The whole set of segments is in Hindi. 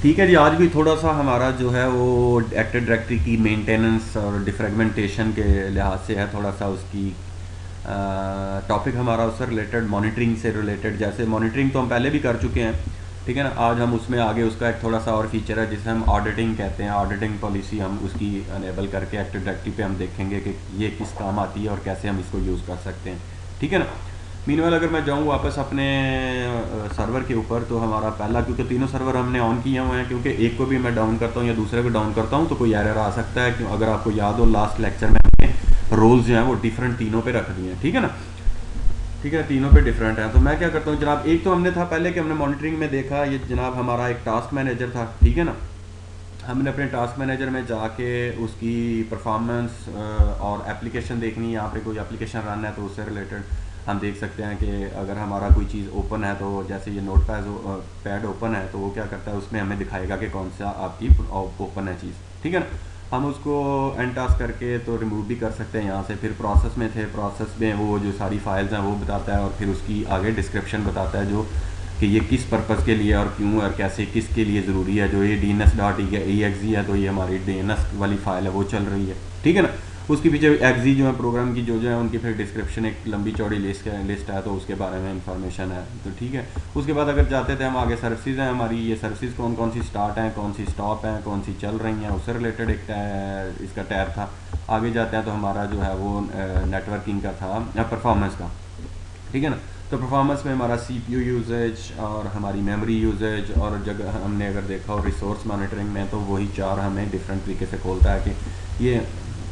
ठीक है जी, आज भी थोड़ा सा हमारा जो है वो एक्टिव डायरेक्टरी की मेंटेनेंस और डिफ्रेगमेंटेशन के लिहाज से है, थोड़ा सा उसकी टॉपिक हमारा उससे रिलेटेड, मॉनिटरिंग से रिलेटेड। जैसे मॉनिटरिंग तो हम पहले भी कर चुके हैं, ठीक है ना। आज हम उसमें आगे उसका एक थोड़ा सा और फीचर है जिसे हम ऑडिटिंग कहते हैं। ऑडिटिंग पॉलिसी हम उसकी अनेबल करके एक्टिव डायरेक्टरी पे हम देखेंगे कि ये किस काम आती है और कैसे हम इसको यूज़ कर सकते हैं, ठीक है ना। मीनवाइल अगर मैं जाऊँ वापस अपने सर्वर के ऊपर, तो हमारा पहला, क्योंकि तीनों सर्वर हमने ऑन किए हुए हैं, क्योंकि एक को भी मैं डाउन करता हूँ या दूसरे को डाउन करता हूँ तो कोई एरर आ सकता है। क्यों, अगर आपको याद हो लास्ट लेक्चर में हमने रोल्स जो हैं वो डिफरेंट तीनों पे रख दिए हैं, ठीक है ना। ठीक है, तीनों पे डिफरेंट है। तो मैं क्या करता हूँ जनाब, एक तो हमने था पहले कि हमने मॉनिटरिंग में देखा, ये जनाब हमारा एक टास्क मैनेजर था, ठीक है ना। हमने अपने टास्क मैनेजर में जाके उसकी परफॉर्मेंस और एप्लीकेशन देखनी है। यहाँ पे कोई एप्लीकेशन रन है तो उससे रिलेटेड हम देख सकते हैं कि अगर हमारा कोई चीज़ ओपन है, तो जैसे ये नोट पैड ओपन है तो वो क्या करता है, उसमें हमें दिखाएगा कि कौन सा आपकी ओपन है चीज़, ठीक है ना। हम उसको एंड टास्क करके तो रिमूव भी कर सकते हैं यहाँ से। फिर प्रोसेस में थे, प्रोसेस में वो जो सारी फाइल्स हैं वो बताता है, और फिर उसकी आगे डिस्क्रिप्शन बताता है जो कि ये किस पर्पज़ के लिए और क्यों और कैसे किसके लिए ज़रूरी है। जो ये D N S dot exe है, तो ये हमारी डी एन एस वाली फ़ाइल है वो चल रही है, ठीक है ना। उसके पीछे एक्जी जो है प्रोग्राम की जो है उनकी फिर डिस्क्रिप्शन एक लंबी चौड़ी लिस्ट है, तो उसके बारे में इंफॉर्मेशन है, तो ठीक है। उसके बाद अगर जाते थे हम आगे, सर्विसेज हैं हमारी, ये सर्विसेज कौन कौन सी स्टार्ट हैं, कौन सी स्टॉप हैं, कौन सी चल रही हैं, उससे रिलेटेड एक इसका टैब था। आगे जाते हैं तो हमारा जो है वो नेटवर्किंग का था, परफॉर्मेंस का, ठीक है ना। तो परफॉर्मेंस में हमारा सीपीयू यूजेज और हमारी मेमोरी यूजेज, और जगह हमने अगर देखा हो रिसोर्स मॉनिटरिंग में, तो वही चार हमें डिफरेंट तरीके से खोलता है कि ये,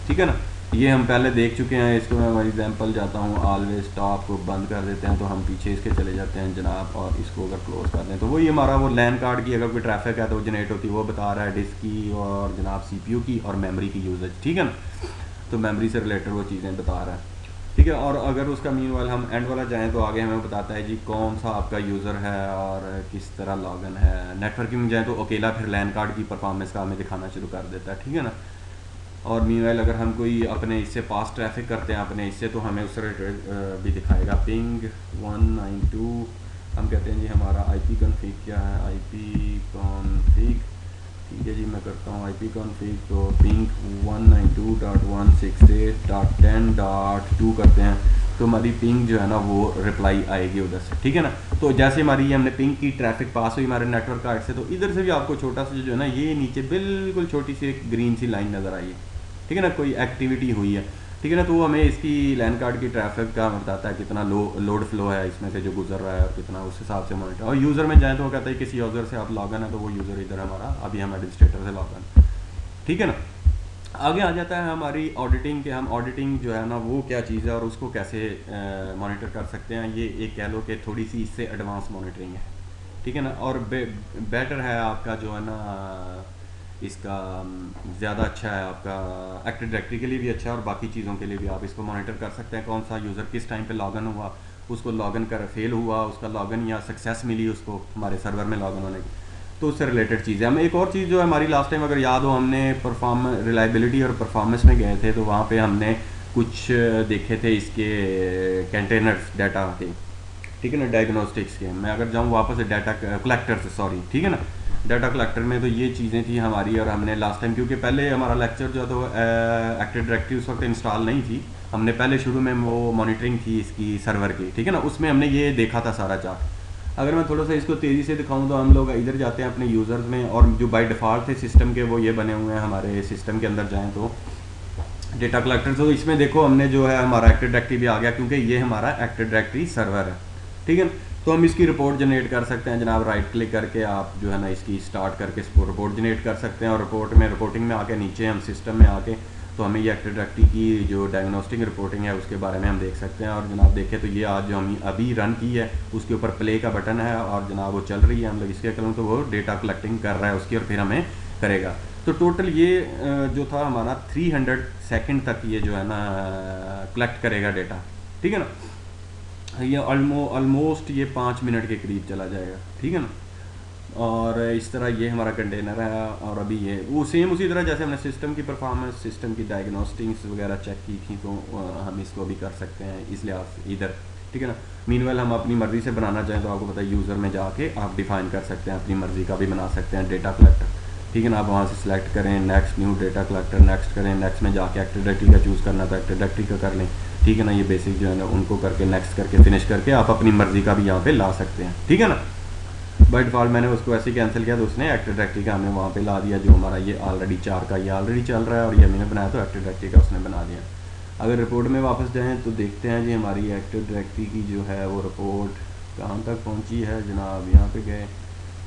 ठीक है ना। ये हम पहले देख चुके हैं। इसको मैं एग्जांपल जाता हूँ, ऑलवेज स्टॉप को बंद कर देते हैं तो हम पीछे इसके चले जाते हैं जनाब, और इसको अगर क्लोज कर दें तो वही हमारा वो लैन कार्ड की अगर कोई ट्रैफिक है तो जनरेट होती है, वो बता रहा है डिस्क की और जनाब सीपीयू की और मेमोरी की यूजेज, ठीक है ना। तो मेमोरी से रिलेटेड वो चीज़ें बता रहा है, ठीक है। और अगर उसका मीन वाल हम एंड वाला जाएँ तो आगे हमें बताता है जी कौन सा आपका यूज़र है और किस तरह लॉगिन है। नेटवर्किंग में जाएँ तो अकेला फिर लैन कार्ड की परफॉर्मेंस का हमें दिखाना शुरू कर देता है, ठीक है ना। और मीन वाल अगर हम कोई अपने इससे पास ट्रैफिक करते हैं अपने इससे, तो हमें उससे भी दिखाएगा पिंग 192। हम कहते हैं जी हमारा आईपी कॉन्फ़िग क्या है, आईपी कॉन्फ़िग, ठीक है जी, मैं करता हूँ आईपी कॉन्फ़िग, तो पिंग 192.168.10.2 करते हैं, तो हमारी पिंग जो है ना वो रिप्लाई आएगी उधर से, ठीक है ना। तो जैसे हमारी हमने पिंग की ट्रैफिक पास हुई हमारे नेटवर्क कार्ड से, तो इधर से भी आपको छोटा सा जो है ना, ये नीचे बिल्कुल छोटी सी एक ग्रीन सी लाइन नज़र आई है, ठीक है ना, कोई एक्टिविटी हुई है, ठीक है ना। तो वो हमें इसकी लैन कार्ड की ट्रैफिक का बताता है कितना लोड फ्लो है इसमें से जो गुजर रहा है और कितना, उस हिसाब से मॉनिटर। और यूज़र में जाए तो वो कहता है किसी यूज़र से आप लॉगन है, तो वो यूज़र इधर हमारा अभी हम एडमिनिस्ट्रेटर से लॉगन, ठीक है ना। आगे आ जाता है हमारी ऑडिटिंग के, हम ऑडिटिंग जो है ना वो क्या चीज़ है और उसको कैसे मॉनिटर कर सकते हैं। ये एक कह लो कि थोड़ी सी इससे एडवांस मॉनिटरिंग है, ठीक है ना। और बेटर है आपका जो है ना इसका, ज़्यादा अच्छा है आपका एक्टिव डायरेक्टरी के लिए भी अच्छा है और बाकी चीज़ों के लिए भी आप इसको मॉनिटर कर सकते हैं। कौन सा यूज़र किस टाइम पे लॉगिन हुआ, उसको लॉगिन कर फेल हुआ, उसका लॉगिन या सक्सेस मिली उसको हमारे सर्वर में लॉगिन होने की, तो उससे रिलेटेड चीज़ है। हम एक और चीज़ जो है हमारी लास्ट टाइम अगर याद हो, हमने परफॉर्म रिलायबिलिटी और परफॉर्मेंस में गए थे, तो वहाँ पे हमने कुछ देखे थे इसके कंटेनर्स डाटा के, ठीक है ना, डायग्नोस्टिक्स के। मैं अगर जाऊँ वापस से डाटा कलेक्टर से, सॉरी, ठीक है ना, डाटा कलेक्टर में, तो ये चीज़ें थी हमारी। और हमने लास्ट टाइम, क्योंकि पहले हमारा लेक्चर जो है तो एक्टिव डायरेक्टरी उस वक्त इंस्टॉल नहीं थी, हमने पहले शुरू में वो मॉनिटरिंग थी इसकी सर्वर की, ठीक है ना, उसमें हमने ये देखा था सारा चार्ट। अगर मैं थोड़ा सा इसको तेज़ी से दिखाऊं तो हम लोग इधर जाते हैं अपने यूज़र्स में, और जो बाय डिफ़ॉल्ट थे सिस्टम के वो ये बने हुए हैं। हमारे सिस्टम के अंदर जाएँ तो डेटा कलेक्टर, तो इसमें देखो हमने जो है हमारा एक्टिव डायरेक्टरी भी आ गया, क्योंकि ये हमारा एक्टिव डायरेक्टरी सर्वर है, ठीक है। तो हम इसकी रिपोर्ट जनरेट कर सकते हैं जनाब, राइट क्लिक करके आप जो है ना इसकी स्टार्ट करके रिपोर्ट जनरेट कर सकते हैं। और रिपोर्टिंग में आके नीचे हम सिस्टम में आके, तो हमें ये एक्टिव डायरेक्टरी की जो डायग्नोस्टिक रिपोर्टिंग है उसके बारे में हम देख सकते हैं। और जनाब देखें तो ये आज जो हम अभी रन की है उसके ऊपर प्ले का बटन है और जनाब वो चल रही है। हम लोग इसके करूँ तो वो डेटा कलेक्टिंग कर रहा है उसकी, और फिर हमें करेगा। तो टोटल ये जो था हमारा 300 सेकंड तक ये जो है ना कलेक्ट करेगा डेटा, ठीक है ना। ये ऑलमोस्ट ये 5 मिनट के करीब चला जाएगा, ठीक है ना। और इस तरह ये हमारा कंटेनर है। और अभी ये वो सेम उसी तरह जैसे हमने सिस्टम की परफॉर्मेंस, सिस्टम की डायग्नोस्टिक्स वगैरह चेक की थी, तो हम इसको भी कर सकते हैं इस लिहाज से इधर, ठीक है ना। मीनवाइल हम अपनी मर्ज़ी से बनाना चाहें तो आपको पता है यूज़र में जाके आप डिफ़ाइन कर सकते हैं, अपनी मर्ज़ी का भी बना सकते हैं डेटा कलेक्टर, ठीक है ना। आप वहाँ से सिलेक्ट करें next new data collector, next करें, नेक्स्ट में जाके एक्टिव डायरेक्टरी का चूज़ करना तो एक्टिव डायरेक्टरी का कर लें, ठीक है ना। ये बेसिक जो है ना उनको करके नेक्स्ट करके फिनिश करके आप अपनी मर्ज़ी का भी यहाँ पे ला सकते हैं, ठीक है ना। बाय डिफ़ॉल्ट मैंने उसको ऐसे ही कैंसिल किया तो उसने एक्टिव डायरेक्टरी का हमें वहाँ पे ला दिया, जो हमारा ये ऑलरेडी 4 का ये ऑलरेडी चल रहा है और ये मैंने बनाया तो एक्टिव डायरेक्टरी का उसने बना दिया। अगर रिपोर्ट में वापस जाएँ तो देखते हैं जी हमारी एक्टिव डायरेक्टरी की जो है वो रिपोर्ट कहाँ तक पहुँची है जनाब। यहाँ पे गए,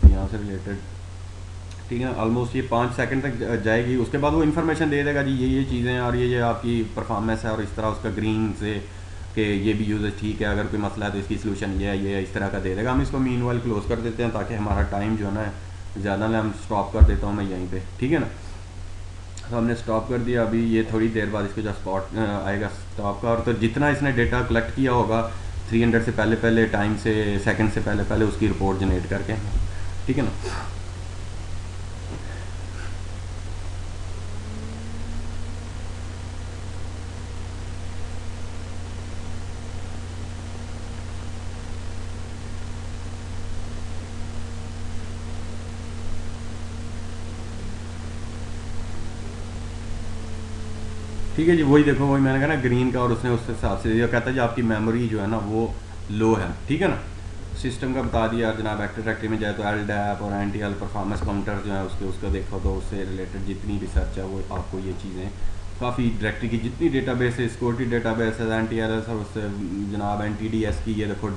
यहाँ से रिलेटेड, ठीक है। ऑलमोस्ट ये 5 सेकंड तक जाएगी, उसके बाद वो इन्फॉर्मेशन दे देगा जी ये चीज़ें और ये आपकी परफॉर्मेंस है और इस तरह उसका ग्रीन से कि ये भी यूज़र ठीक है, अगर कोई मसला है तो इसकी सलूशन ये है, ये इस तरह का दे देगा। हम इसको मीनवाइल क्लोज़ कर देते हैं ताकि हमारा टाइम जो है ना ज़्यादा ना, हम स्टॉप कर देता हूँ मैं यहीं पे, ठीक है ना। तो हमने स्टॉप कर दिया, अभी ये थोड़ी देर बाद इसको जो स्पॉट आएगा स्टॉप का, और तो जितना इसने डेटा कलेक्ट किया होगा 300 से पहले पहले टाइम से सेकंड से पहले पहले उसकी रिपोर्ट जनरेट करके, ठीक है ना। ठीक है जी, वही देखो, वही मैंने कहा ना ग्रीन का, और उसने उस हिसाब से ये कहता है जी आपकी मेमोरी जो है ना वो लो है, ठीक है ना। सिस्टम का बता दिया जनाब। एक्टिव डायरेक्टरी में जाए तो एल डैप और एंटी एल परफॉर्मेंस काउंटर जो है उसका देखो तो उससे रिलेटेड जितनी रिसर्च है वो आपको ये चीज़ें काफ़ी डायरेक्टरी की जितनी डेटाबेस है, सिक्योरिटी डेटाबेस है, एंटी एल एस और उससे जनाब एन टी डी एस की ये देखो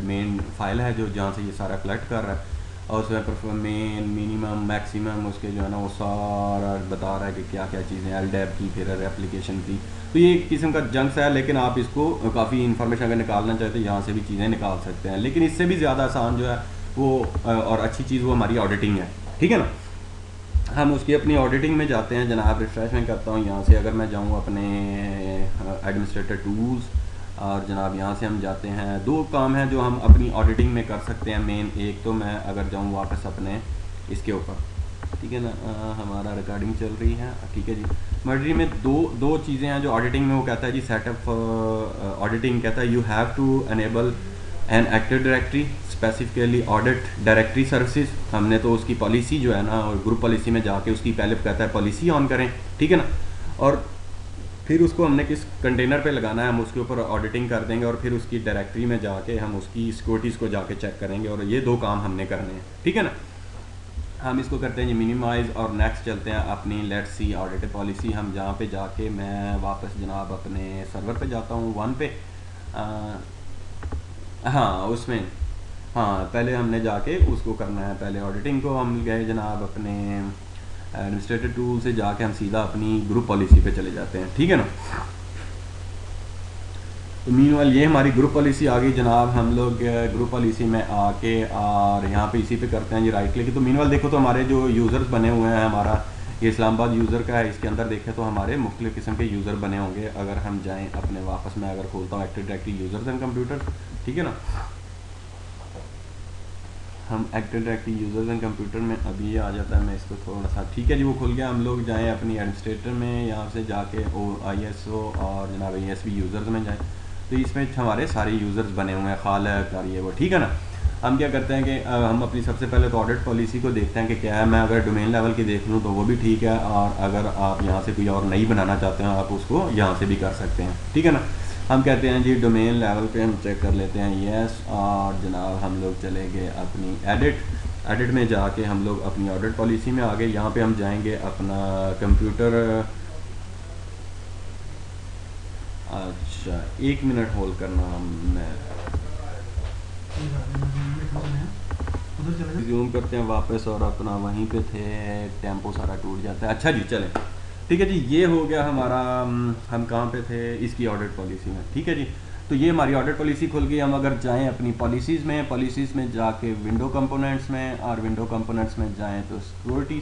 मेन फाइल है जो जहाँ से ये सारा कलेक्ट कर रहा है, और उसमें मेन मिनिमम मैक्सिमम उसके जो है ना वो सारा बता रहा है कि क्या क्या चीज़ें एल डैप की, फिर एप्लीकेशन की। तो ये एक किस्म का जंक्स है, लेकिन आप इसको काफ़ी इन्फॉर्मेशन अगर निकालना चाहते हैं यहाँ से भी चीज़ें निकाल सकते हैं, लेकिन इससे भी ज़्यादा आसान जो है वो और अच्छी चीज़ वो हमारी ऑडिटिंग है, ठीक है ना। हम उसकी अपनी ऑडिटिंग में जाते हैं जनाब। रिफ्रेश में करता हूँ यहाँ से, अगर मैं जाऊँ अपने एडमिनिस्ट्रेटर टूल्स और जनाब यहाँ से हम जाते हैं, दो काम हैं जो हम अपनी ऑडिटिंग में कर सकते हैं मेन। एक तो मैं अगर जाऊँ वापस अपने इसके ऊपर, ठीक है ना, हमारा रिकॉर्डिंग चल रही है, ठीक है जी। मर्जरी में दो चीज़ें हैं जो ऑडिटिंग में वो कहता है जी सेटअप ऑडिटिंग कहता है you have to enable an active directory specifically audit directory services. हमने तो उसकी पॉलिसी जो है ना, और ग्रुप पॉलिसी में जाके उसकी पहले कहता है पॉलिसी ऑन करें, ठीक है ना, और फिर उसको हमने किस कंटेनर पे लगाना है हम उसके ऊपर ऑडिटिंग कर देंगे, और फिर उसकी डायरेक्टरी में जाके हम उसकी सिक्योरिटीज़ को जाके चेक करेंगे, और ये दो काम हमने करने हैं, ठीक है ना। हम इसको करते हैं जी मिनिमाइज़, और नेक्स्ट चलते हैं अपनी लेट्स सी ऑडिट पॉलिसी। हम जहाँ पे जाके मैं वापस जनाब अपने सर्वर पे जाता हूँ 1 पे, हाँ उसमें, हाँ पहले हमने जाके उसको करना है, पहले ऑडिटिंग को हम गए जनाब अपने एडमिनिस्ट्रेटर टूल से जाके हम सीधा अपनी ग्रुप पॉलिसी पे चले जाते हैं, ठीक है ना। तो मीनवाइल ये हमारी ग्रुप पॉलिसी आ गई जनाब। हम लोग ग्रुप पॉलिसी में आके और यहाँ पे इसी पे करते हैं जी राइट क्लिक। तो मीनवाइल देखो तो हमारे जो यूज़र्स बने हुए हैं, हमारा ये इस्लामाबाद यूज़र का है, इसके अंदर देखें तो हमारे मुख्तलिफ़ किस्म के यूज़र बने होंगे। अगर हम जाएँ अपने वापस में अगर खोलता हूँ active directory users and computer, ठीक है ना, हम active directory users and computer में अभी ये आ जाता है, मैं इसको थोड़ा सा, ठीक है जी वो खुल गया। हम लोग जाएँ अपनी एडमिनिस्ट्रेटर में, यहाँ से जाके ISO और जनाब ASB यूज़र्स में जाएँ, तो इसमें हमारे सारे यूज़र्स बने हुए हैं, खालक और ये वो, ठीक है ना। हम क्या करते हैं कि हम अपनी सबसे पहले तो ऑडिट पॉलिसी को देखते हैं कि क्या है। मैं अगर डोमेन लेवल की देख लूँ तो वो भी ठीक है, और अगर आप यहाँ से कोई और नई बनाना चाहते हैं आप उसको यहाँ से भी कर सकते हैं, ठीक है ना। हम कहते हैं जी डोमेन लेवल पे हम चेक कर लेते हैं यस, और जनाब हम लोग चले गए अपनी एडिट में जाके हम लोग अपनी ऑडिट पॉलिसी में आ गए। यहाँ पे हम जाएंगे अपना कंप्यूटर, अच्छा 1 मिनट होल्ड करना, मैं रिज्यूम करते हैं वापस, और अपना वहीं पे थे, टेम्पो सारा टूट जाता है। अच्छा जी चलें, ठीक है जी, ये हो गया हमारा, हम कहाँ पे थे, इसकी ऑडिट पॉलिसी में, ठीक है जी। तो ये हमारी ऑडिट पॉलिसी खुल गई। हम अगर जाएं अपनी पॉलिसीज़ में जाके विंडो कंपोनेंट्स में, और विंडो कंपोनेंट्स में जाएं तो सिक्योरिटी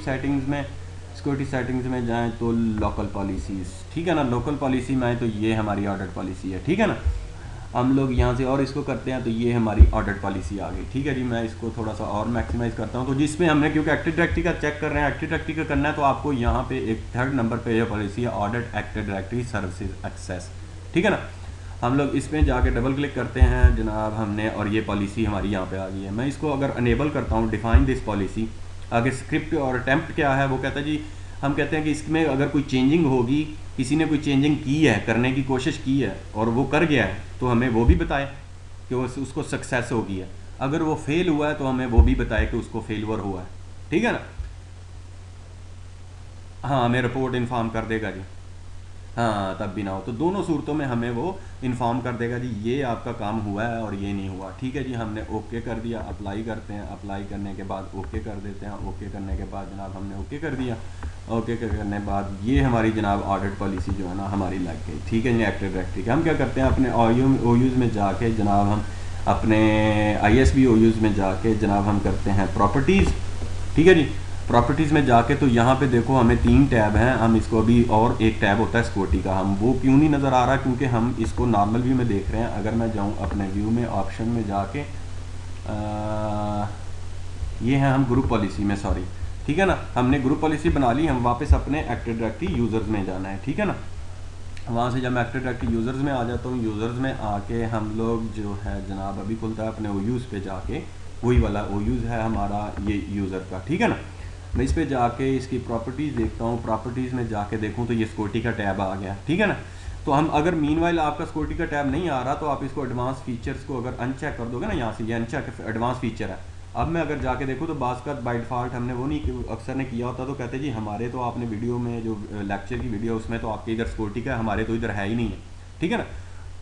सेटिंग्स में जाएं तो लोकल पॉलिसीज़, ठीक है ना। लोकल पॉलिसी में आए तो ये हमारी ऑडिट पॉलिसी है, ठीक है ना। हम लोग यहाँ से और इसको करते हैं तो ये हमारी ऑडिट पॉलिसी आ गई, ठीक है जी। मैं इसको थोड़ा सा और मैक्सिमाइज़ करता हूँ, तो जिसमें हमने क्योंकि एक्टिव डायरेक्टरी का चेक कर रहे हैं, एक्टिव डायरेक्टरी का करना है, तो आपको यहाँ पे एक 3rd नंबर पे ये पॉलिसी है audit active directory services access, ठीक है ना। हम लोग इसमें जाके डबल क्लिक करते हैं जनाब हमने, और ये पॉलिसी हमारी यहाँ पे आ गई है। मैं इसको अगर अनेबल करता हूँ डिफाइन दिस पॉलिसी, आगे स्क्रिप्ट और अटेम्प्ट क्या है वो कहता है जी, हम कहते हैं कि इसमें अगर कोई चेंजिंग होगी, किसी ने कोई चेंजिंग की है, करने की कोशिश की है और वो कर गया है तो हमें वो भी बताए कि उसको सक्सेस हो गई है। अगर वो फेल हुआ है तो हमें वो भी बताए कि उसको फेलवर हुआ है, ठीक है ना। हाँ, हमें रिपोर्ट इन्फॉर्म कर देगा जी। हाँ, तब भी ना हो तो दोनों सूरतों में हमें वो इन्फॉर्म कर देगा जी ये आपका काम हुआ है और ये नहीं हुआ, ठीक है जी। हमने ओके कर दिया, अप्लाई करते हैं, अप्लाई करने के बाद ओके कर देते हैं, ओके करने के बाद जनाब हमने ओके कर दिया, ओके करने के बाद ये हमारी जनाब ऑडिट पॉलिसी जो है ना हमारी लग गई, ठीक है जी। एक्टिव डायरेक्टरी का हम क्या करते हैं, अपने ओ यूज़ में जाके जनाब हम अपने ISB ओ यूज़ में जाके जनाब हम करते हैं प्रॉपर्टीज़, ठीक है जी। प्रॉपर्टीज़ में जाके तो यहाँ पे देखो हमें 3 टैब हैं, हम इसको अभी, और एक टैब होता है सिक्योरिटी का, हम वो क्यों नहीं नज़र आ रहा क्योंकि हम इसको नॉर्मल व्यू में देख रहे हैं। अगर मैं जाऊँ अपने व्यू में ऑप्शन में जाके ये है हम ग्रुप पॉलिसी में, सॉरी, ठीक है ना, हमने ग्रुप पॉलिसी बना ली, हम वापस अपने एक्टिव डायरेक्टरी यूज़र्स में जाना है, ठीक है ना। वहाँ से जब मैं एक्टिव डायरेक्टरी यूज़र्स में आ जाता हूँ, यूज़र्स में आके हम लोग जो है जनाब अभी खुलता है अपने ओ यूज़ पे जाके, वही वाला ओ यूज़ है हमारा ये यूज़र का, ठीक है ना। मैं इस पे जाके इसकी प्रॉपर्टीज़ देखता हूँ, प्रॉपर्टीज़ में जाके देखूँ तो ये सिक्योरिटी का टैब आ गया, ठीक है ना। तो हम अगर मीनवाइल आपका सिक्योरिटी का टैब नहीं आ रहा तो आप इसको एडवांस फीचर्स को अगर अनचेक कर दोगे ना, यहाँ से ये अनचेक एडवांस फीचर है। अब मैं अगर जाके देखूँ तो बाज़ का बाय डिफ़ॉल्ट हमने वो नहीं, अक्सर ने किया होता तो कहते जी हमारे तो आपने वीडियो में जो लेक्चर की वीडियो उसमें तो आपके इधर सिक्योरिटी का है, हमारे तो इधर है ही नहीं है, ठीक है ना।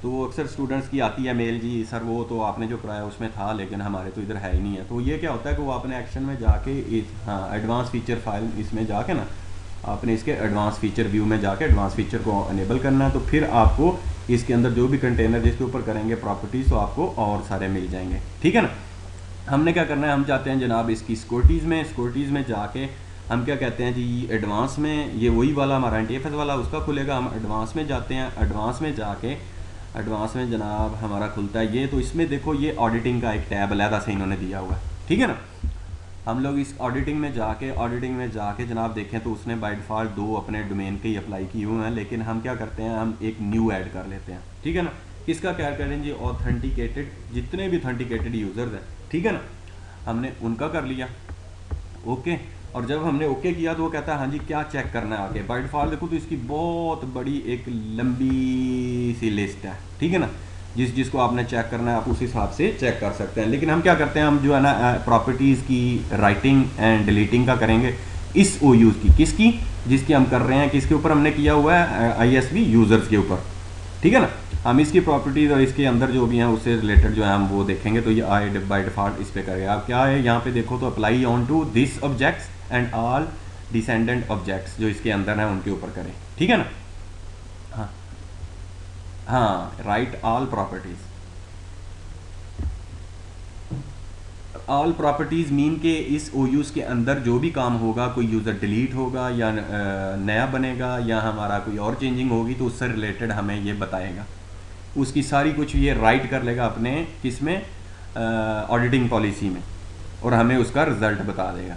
तो वो अक्सर स्टूडेंट्स की आती है मेल जी सर वो तो आपने जो कराया उसमें था लेकिन हमारे तो इधर है ही नहीं है। तो ये क्या होता है कि वो आपने एक्शन में जाके इस, हाँ, एडवांस फीचर फाइल इसमें जाके ना आपने इसके एडवांस फीचर व्यू में जाके एडवांस फीचर को अनेबल करना है। तो फिर आपको इसके अंदर जो भी कंटेनर जिसके ऊपर करेंगे प्रॉपर्टीज़ तो आपको और सारे मिल जाएंगे, ठीक है ना। हमने क्या करना है, हम जाते हैं जनाब इसकी सिक्योरिटीज़ में जाके हम क्या कहते हैं जी एडवांस में, ये वही वाला हमारा NTFS वाला उसका खुलेगा, हम एडवांस में जाते हैं, एडवांस में जाके एडवांस में जनाब हमारा खुलता है ये। तो इसमें देखो ये ऑडिटिंग का एक टैब अलहदा से इन्होंने दिया हुआ है, ठीक है ना। हम लोग इस ऑडिटिंग में जाके जनाब देखें तो उसने बाय डिफ़ॉल्ट 2 अपने डोमेन के ही अप्लाई किए हुए हैं, लेकिन हम क्या करते हैं हम एक न्यू ऐड कर लेते हैं, ठीक है ना। किसका क्या करें जी, ऑथेंटिकेटेड, जितने भी ऑथेंटिकेटेड यूज़र्स हैं, ठीक है ना, हमने उनका कर लिया ओके। और जब हमने ओके किया तो वो कहता है हाँ जी क्या चेक करना है आगे। बाय डिफ़ॉल्ट देखो तो इसकी बहुत बड़ी एक लंबी सी लिस्ट है, ठीक है ना। जिसको आपने चेक करना है आप उस हिसाब से चेक कर सकते हैं। लेकिन हम क्या करते हैं, हम जो है ना प्रॉपर्टीज़ की राइटिंग एंड डिलीटिंग का करेंगे इस ओ यूज़ की, किसकी, जिसकी हम कर रहे हैं, किसके ऊपर हमने किया हुआ है, ISB यूज़र्स के ऊपर, ठीक है ना। हम इसकी प्रॉपर्टीज़ और इसके अंदर जो भी हैं उससे रिलेटेड जो है हम वो देखेंगे। तो ये आई बाय डिफ़ॉल्ट इस पे करेगा। आप क्या है यहाँ पे देखो तो apply onto this objects and all descendant objects जो इसके अंदर हैं उनके ऊपर करें, ठीक है ना। हाँ हाँ, right all properties, all properties mean के इस ओ यूज़ के अंदर जो भी काम होगा, कोई यूज़र डिलीट होगा या नया बनेगा या हमारा कोई और चेंजिंग होगी तो उससे रिलेटेड हमें ये बताएगा, उसकी सारी कुछ ये राइट कर लेगा अपने किस में, ऑडिटिंग पॉलिसी में, और हमें उसका रिजल्ट बता देगा,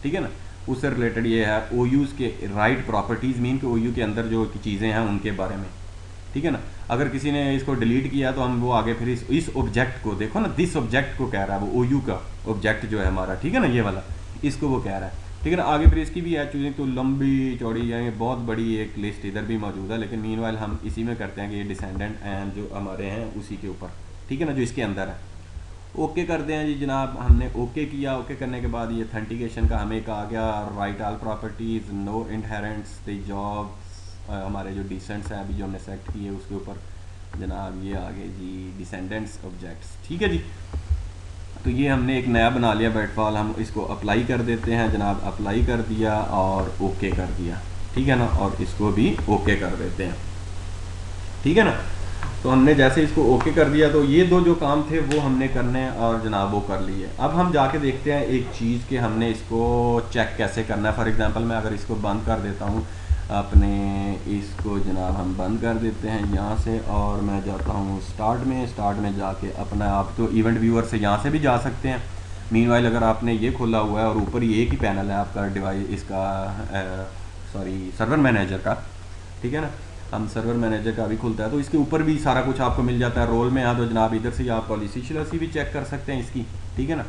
ठीक है ना। उससे रिलेटेड ये है ओ यूज़ के राइट प्रॉपर्टीज़ मीन के ओ यू के अंदर जो चीज़ें हैं उनके बारे में, ठीक है ना। अगर किसी ने इसको डिलीट किया तो हम वो आगे फिर इस ऑब्जेक्ट को देखो ना, दिस ऑब्जेक्ट को कह रहा है वो ओ यू का ऑब्जेक्ट जो है हमारा, ठीक है ना, ये वाला, इसको वो कह रहा है, ठीक है ना। आगे फिर इसकी भी है चूजिंग तो लंबी चौड़ी है, बहुत बड़ी एक लिस्ट इधर भी मौजूद है, लेकिन मीनवाइल हम इसी में करते हैं कि ये डिसेंडेंट एंड जो हमारे हैं उसी के ऊपर, ठीक है ना, जो इसके अंदर है। ओके करते हैं जी जनाब, हमने ओके किया। ओके करने के बाद ये ऑथेंटिकेशन का हमें एक आ गया, right all properties, no inherits the jobs, हमारे जो डिसेंट्स हैं अभी जो हमने सेलेक्ट किए उसके ऊपर जनाब ये आ गए जी डिसेंडेंट्स ऑब्जेक्ट्स, ठीक है जी। तो ये हमने एक नया बना लिया बैटफॉल, हम इसको अप्लाई कर देते हैं जनाब, अप्लाई कर दिया और ओके कर दिया, ठीक है ना, और इसको भी ओके कर देते हैं, ठीक है ना। तो हमने जैसे इसको ओके कर दिया तो ये दो जो काम थे वो हमने करने और जनाब वो कर लिए। अब हम जाके देखते हैं एक चीज़ कि हमने इसको चेक कैसे करना है। फॉर एग्जांपल मैं अगर इसको बंद कर देता हूँ अपने, इसको जनाब हम बंद कर देते हैं यहाँ से, और मैं जाता हूँ स्टार्ट में जाके अपना, आप तो इवेंट व्यूअर से यहाँ से भी जा सकते हैं। मीनवाइल अगर आपने ये खोला हुआ है और ऊपर ही एक ही पैनल है आपका डिवाइस इसका, सॉरी सर्वर मैनेजर का, ठीक है ना, हम सर्वर मैनेजर का भी खुलता है, तो इसके ऊपर भी सारा कुछ आपको मिल जाता है। रोल में तो जनाब इधर से आप पॉलिसी शॉलिसी भी चेक कर सकते हैं इसकी, ठीक है ना।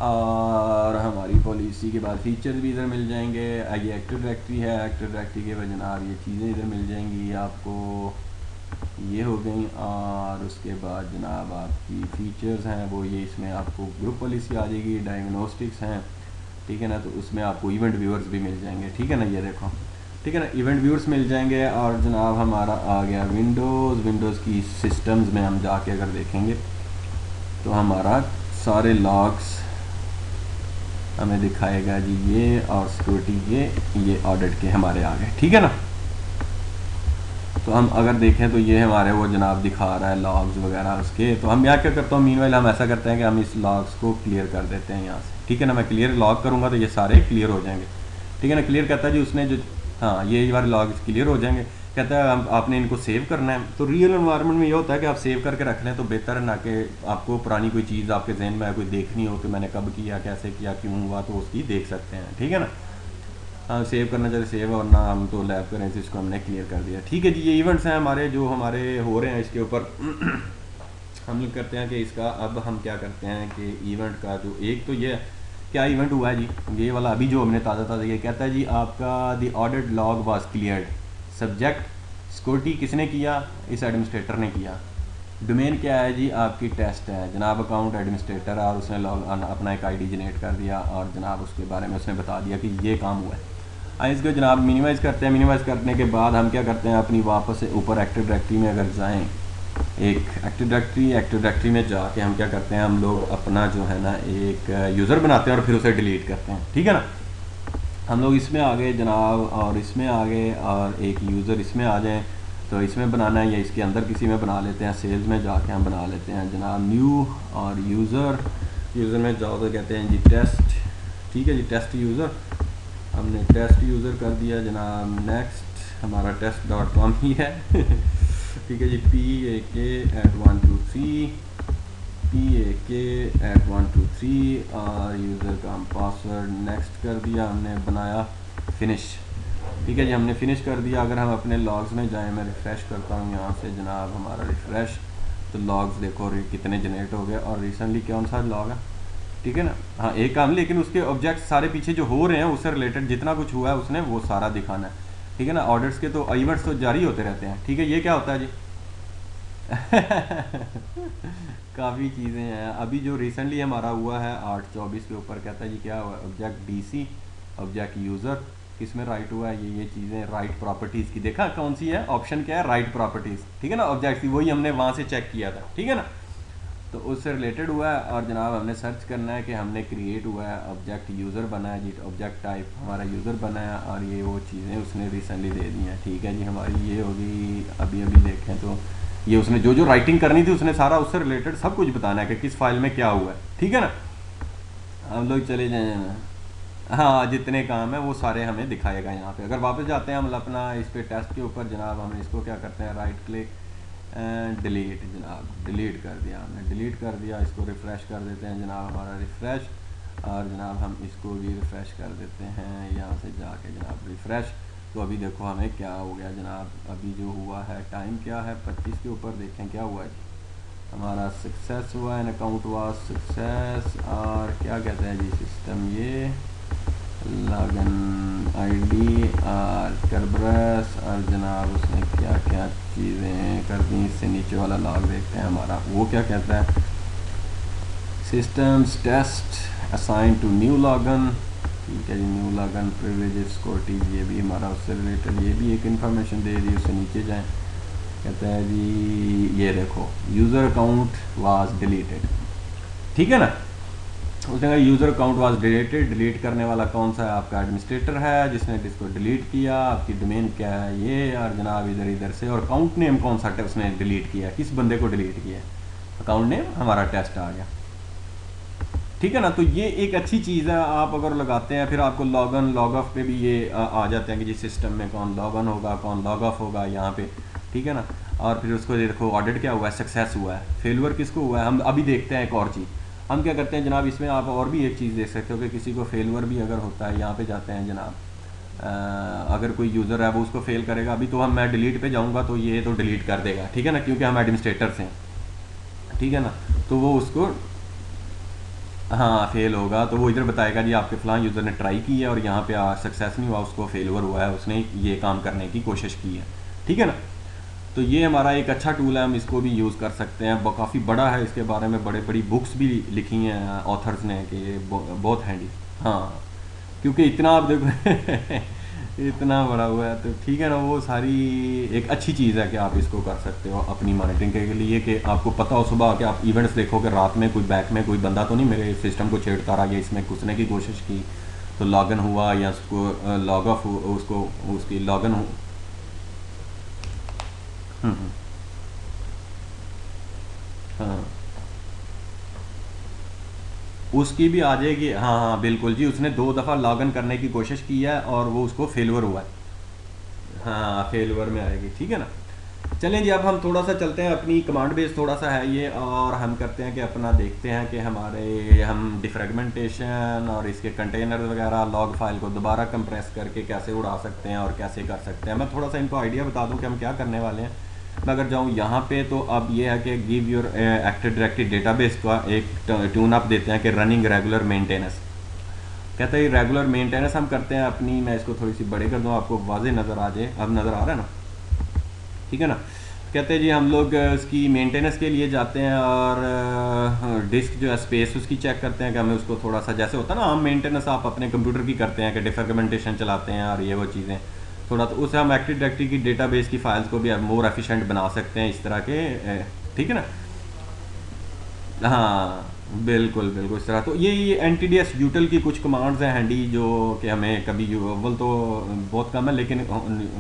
और हमारी पॉलिसी के बाद फीचर्स भी इधर मिल जाएंगे। ये एक्टिव डायरेक्टरी है, एक्टिव डायरेक्टरी के बाद जनाब ये चीज़ें इधर मिल जाएंगी आपको, ये हो गई। और उसके बाद जनाब आपकी फ़ीचर्स हैं वो ये, इसमें आपको ग्रुप पॉलिसी आ जाएगी, डायग्नोस्टिक्स हैं, ठीक है ना। तो उसमें आपको इवेंट व्यूअर्स भी मिल जाएंगे, ठीक है ना, ये देखो, ठीक है ना, इवेंट व्यूअर्स मिल जाएंगे। और जनाब हमारा आ गया विंडोज़ की सिस्टम्स में हम जाके अगर देखेंगे तो हमारा सारे लॉग्स हमें दिखाएगा जी ये, और सिक्योरिटी ये ऑडिट के हमारे आ गए, ठीक है ना। तो हम अगर देखें तो ये हमारे वो जनाब दिखा रहा है लॉग्स वगैरह उसके। तो हम यहाँ क्या करता हूँ, मीनवाइल हम ऐसा करते हैं कि हम इस लॉग्स को क्लियर कर देते हैं यहाँ से, ठीक है ना। मैं क्लियर लॉग करूँगा तो ये सारे क्लियर हो जाएंगे, ठीक है ना। क्लियर कहता है जी उसने जो, हाँ ये वाले लॉग्स क्लियर हो जाएंगे। कहता है हम आपने इनको सेव करना है। तो रियल एनवायरनमेंट में ये होता है कि आप सेव करके रख लें तो बेहतर है, ना कि आपको पुरानी कोई चीज़ आपके जहन में कोई देखनी हो कि मैंने कब किया, कैसे किया, क्यों हुआ, तो उसकी देख सकते हैं, ठीक है ना। हाँ सेव करना चाहिए सेव, और ना हम तो लैब करें तो इसको हमने क्लियर कर दिया, ठीक है जी। ये इवेंट्स हैं हमारे जो हमारे हो रहे हैं इसके ऊपर। हम लोग करते हैं कि इसका अब हम क्या करते हैं कि इवेंट का जो एक तो ये क्या इवेंट हुआ है जी, ये वाला अभी जो हमने ताज़ा ये कहता है जी आपका the audit log was cleared, subject security किसने किया, इस एडमिनिस्ट्रेटर ने किया। डोमेन क्या है जी, आपकी टेस्ट है जनाब, अकाउंट एडमिनिस्ट्रेटर, और उसने लॉग अपना एक आईडी जनरेट कर दिया और जनाब उसके बारे में उसने बता दिया कि ये काम हुआ है। इसको जनाब मिनिमाइज़ करते हैं। मिनिमाइज़ करने के बाद हम क्या करते हैं, अपनी वापस से ऊपर एक्टिव डायरेक्टरी में अगर जाएं, एक एक्टिव डायरेक्टरी में जाके हम क्या करते हैं, हम लोग अपना जो है ना एक यूज़र बनाते हैं और फिर उसे डिलीट करते हैं, ठीक है ना। हम लोग इसमें आ गए जनाब, और इसमें आ गए, और एक यूज़र इसमें आ जाएं तो इसमें बनाना है या इसके अंदर किसी में बना लेते हैं। सेल्स में जाके हम बना लेते हैं जनाब न्यू, और यूज़र में जाओ तो कहते हैं जी टेस्ट, ठीक है जी, टेस्ट यूज़र। हमने टेस्ट यूज़र कर दिया जनाब। नेक्स्ट हमारा test.com ही है। ठीक है जी, PAK@123 PAK@123 और यूज़र का हम पासवर्ड नेक्स्ट कर दिया, हमने बनाया फिनिश, ठीक है जी, हमने फिनिश कर दिया। अगर हम अपने लॉग्स में जाएं, मैं रिफ़्रेश करता हूँ यहाँ से जनाब, हमारा रिफ़्रेश, तो लॉग्स देखो कितने जनरेट हो गए, और रिसेंटली कौन सा लॉग है, ठीक है ना। हाँ एक काम, लेकिन उसके ऑब्जेक्ट सारे पीछे जो हो रहे हैं उससे रिलेटेड जितना कुछ हुआ है उसने वो सारा दिखाना है, ठीक है ना। ऑर्डर्स के तो इवेंट्स तो जारी होते रहते हैं, ठीक है। ये क्या होता है जी? काफ़ी चीज़ें हैं। अभी जो रिसेंटली हमारा हुआ है 8/24 के ऊपर, कहता है जी क्या हुआ, ऑब्जेक्ट DC, ऑब्जेक्ट यूज़र, किस में राइट हुआ है, ये चीज़ें राइट प्रॉपर्टीज़ की, देखा कौन सी है, ऑप्शन क्या है, राइट प्रॉपर्टीज़, ठीक है ना। ऑब्जेक्ट की वही हमने वहाँ से चेक किया था, ठीक है ना। तो उससे रिलेटेड हुआ है, और जनाब हमने सर्च करना है कि हमने क्रिएट हुआ है, ऑब्जेक्ट यूज़र बनाया जी, ऑब्जेक्ट टाइप हमारा यूज़र बनाया, और ये वो चीज़ें उसने रिसेंटली दे दी हैं, ठीक है जी। हमारी ये होगी, अभी देखें तो ये उसने जो राइटिंग करनी थी उसने सारा उससे रिलेटेड सब कुछ बताना है कि किस फाइल में क्या हुआ है, ठीक है ना। हम लोग चले जाए, हाँ जितने काम है वो सारे हमें दिखाएगा यहाँ पे। अगर वापस जाते हैं हम अपना इस पे टेस्ट के ऊपर जनाब, हम इसको क्या करते हैं, राइट क्लिक एंड डिलीट, जनाब डिलीट कर दिया हमने, डिलीट कर दिया। इसको रिफ़्रेश कर देते हैं जनाब, हमारा रिफ़्रेश, और जनाब हम इसको भी रिफ़्रेश कर देते हैं यहाँ से जाके जनाब, रिफ़्रेश। तो अभी देखो हमें क्या हो गया जनाब, अभी जो हुआ है टाइम क्या है 25 के ऊपर, देखें क्या हुआ है, हमारा सक्सेस हुआ है, अकाउंट वाज सक्सेस, और क्या कहते हैं जी सिस्टम, ये लॉगिन आईडी और करब्रस, और जनाब उसने क्या क्या चीज़ें कर दी। इससे नीचे वाला लॉग देखते हैं हमारा, वो क्या कहता है, systems test assign to new login, ठीक है जी, न्यू लॉगिन प्रिविलेजेस सिक्योरिटीज़, ये भी हमारा उससे रिलेटेड, ये भी एक इन्फॉर्मेशन दे दी। उससे नीचे जाएँ, कहता है जी ये देखो यूज़र अकाउंट वाज डिलीटेड, ठीक है ना। उसने कहा user account was deleted, delete करने वाला कौन सा है, आपका एडमिनिस्ट्रेटर है जिसने इसको डिलीट किया। आपकी डोमेन क्या है ये, और जनाब इधर से, और अकाउंट नेम कौन सा उसने डिलीट किया, किस बंदे को डिलीट किया, अकाउंट नेम हमारा टेस्ट आ गया, ठीक है ना। तो ये एक अच्छी चीज़ है, आप अगर लगाते हैं फिर आपको लॉगन लॉग ऑफ पे भी ये आ जाते हैं कि जिस सिस्टम में कौन लॉगन होगा कौन लॉग ऑफ होगा यहाँ पे, ठीक है ना। और फिर उसको देखो ऑडिट क्या हुआ है, सक्सेस हुआ है, फेलवर किसको हुआ है। हम अभी देखते हैं एक और चीज़, हम क्या करते हैं जनाब, इसमें आप और भी एक चीज़ देख सकते हो कि किसी को फेलवर भी अगर होता है, यहाँ पे जाते हैं जनाब, अगर कोई यूज़र है वो उसको फेल करेगा, अभी तो मैं डिलीट पे जाऊँगा तो ये तो डिलीट कर देगा, ठीक है ना, क्योंकि हम एडमिनिस्ट्रेटर्स हैं, ठीक है ना। तो वो उसको, हाँ फेल होगा तो वो इधर बताएगा जी आपके फ़लाँ यूज़र ने ट्राई की है और यहाँ पे सक्सेस नहीं हुआ, उसको फेलवर हुआ है, उसने ये काम करने की कोशिश की है, ठीक है ना। तो ये हमारा एक अच्छा टूल है, हम इसको भी यूज़ कर सकते हैं, काफ़ी बड़ा है, इसके बारे में बड़े बड़ी बुक्स भी लिखी हैं ऑथर्स ने कि ये बहुत हैंडी। हाँ, क्योंकि इतना आप देखो इतना बड़ा हुआ है, तो ठीक है ना, वो सारी एक अच्छी चीज़ है कि आप इसको कर सकते हो अपनी मॉनिटरिंग के लिए, कि आपको पता हो सुबह कि आप इवेंट्स देखो कि रात में कोई बैक में कोई बंदा तो नहीं मेरे सिस्टम को छेड़ता रहा या इसमें घुसने की कोशिश की तो लॉगिन हुआ या उसको लॉग ऑफ, उसको उसकी लॉगिन हो। हम्म, हाँ उसकी भी आ जाएगी, हाँ हाँ बिल्कुल जी, उसने 2 दफ़ा लॉगिन करने की कोशिश की है और वो उसको फेलवर हुआ है, हाँ फेलवर में आएगी, ठीक है ना। चलें जी, अब हम थोड़ा सा चलते हैं, अपनी कमांड बेस थोड़ा सा है ये, और हम करते हैं कि अपना देखते हैं कि हमारे हम डिफ्रेगमेंटेशन और इसके कंटेनर वगैरह लॉग फाइल को दोबारा कंप्रेस करके कैसे उड़ा सकते हैं और कैसे कर सकते हैं। मैं थोड़ा सा इनको आइडिया बता दूं कि हम क्या करने वाले हैं। मैं अगर जाऊँ यहाँ पे तो अब ये है कि give your active directory database का एक ट्यून अप देते हैं कि रनिंग रेगुलर मेंटेनेंस, कहते हैं रेगुलर मेंटेनेंस हम करते हैं अपनी, मैं इसको थोड़ी सी बड़े कर दूँ आपको वाजे नज़र आ जाए, अब नज़र आ रहा है ना, ठीक है ना। कहते हैं जी हम लोग इसकी मेंटेनेंस के लिए जाते हैं और डिस्क जो है स्पेस उसकी चेक करते हैं कि हमें उसको थोड़ा सा, जैसे होता है ना हम मेंटेनेंस आप अपने कंप्यूटर की करते हैं कि डिफ्रेगमेंटेशन चलाते हैं और ये वो चीज़ें, थोड़ा तो उसे हम एक्टिव डायरेक्टरी की डेटाबेस की फाइल्स को भी मोर एफिशिएंट बना सकते हैं इस तरह के, ठीक है ना। हाँ बिल्कुल बिल्कुल इस तरह, तो ये एन टी डी एस यूटल की कुछ कमांड्स हैं हैंडी, जो कि हमें कभी अव्वल तो बहुत कम है लेकिन